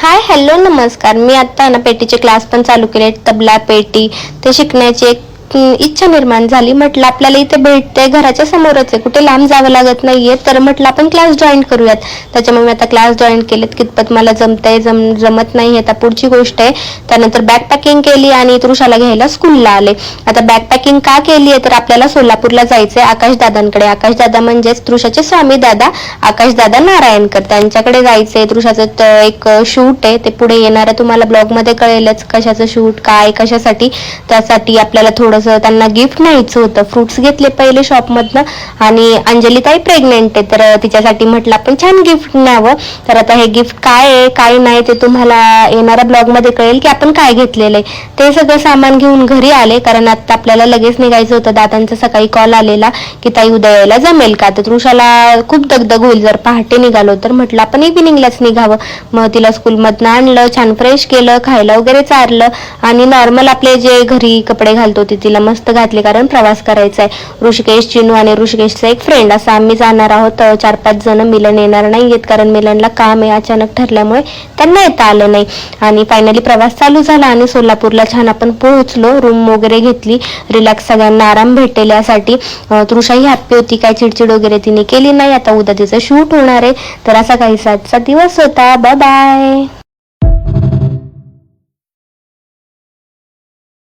Hi hello नमस्कार. मी आता ना पेटीचे क्लास पण चालू केले. तबला पेटी ते शिकण्याची एक इच्छा निर्माण झाली. म्हटलं आपल्याला इथे भेटते, घराच्या समोरच आहे, कुठे लांब जावं लागत नाहीये, तर म्हटलं आपण क्लास जॉईन करूयात. त्याच्यामुळे मी आता क्लास जॉईन केलेत. कितपत मला जमतंय जमत नाही आता पुढची गोष्ट आहे. त्यानंतर बॅग पॅकिंग केली आणि तृषाला घ्यायला स्कूलला आले. आता बॅग पॅकिंग का केली आहे तर आपल्याला सोलापूरला जायचंय आकाशदादांकडे. आकाशदादा म्हणजेच तृषाचे स्वामी दादा आकाशदादा नारायणकर, त्यांच्याकडे जायचंय. तृषाचं एक शूट आहे, ते पुढे येणार तुम्हाला ब्लॉग मध्ये कळेलच कशाचं शूट काय कशासाठी. त्यासाठी आपल्याला थोडंसं त्यांना गिफ्ट न्यायचं होतं. फ्रुट्स घेतले पहिले शॉपमधनं आणि अंजली ताई प्रेग्नेंट आहे, तर तिच्यासाठी म्हटलं आपण छान गिफ्ट न्यावं. तर आता हे गिफ्ट काय आहे काय नाही ते तुम्हाला येणाऱ्या ब्लॉग मध्ये कळेल की आपण काय घेतलेलं आहे. ते सगळं सामान घेऊन घरी आले, कारण आता आपल्याला लगेच निघायचं होतं. दादांचा सकाळी कॉल आलेला की ताई उद्या यायला जमेल का. तर तृषाला खूप दगदग होईल जर पहाटे निघालो तर, म्हटलं आपण इव्हिनिंगलाच निघावं. मग तिला स्कूलमधनं आणलं, छान फ्रेश केलं, खायला वगैरे चारलं आणि नॉर्मल आपले जे घरी कपडे घालतो ते तिला मस्त घातले, कारण प्रवास करायचा आहे. ऋषिकेश, चिनू आणि ऋषिकेशचा एक फ्रेंड असं आम्ही जाणार आहोत. 4-5 जण. मिलन येणार नाहीयेत कारण मिलनला काम आहे अचानक ठरल्यामुळे त्यांना येता आलं नाही. आणि फायनली प्रवास चालू झाला आणि सोलापूरला छान आपण पोहोचलो. रूम वगैरे घेतली, रिलॅक्स सगळ्यांना आराम भेटेल यासाठी. तृषाही हॅप्पी होती, काय चिडचिड वगैरे तिने केली नाही. आता उद्या तिचं शूट होणार आहे. तर असा काहीसा आजचा दिवस होता. Bye bye.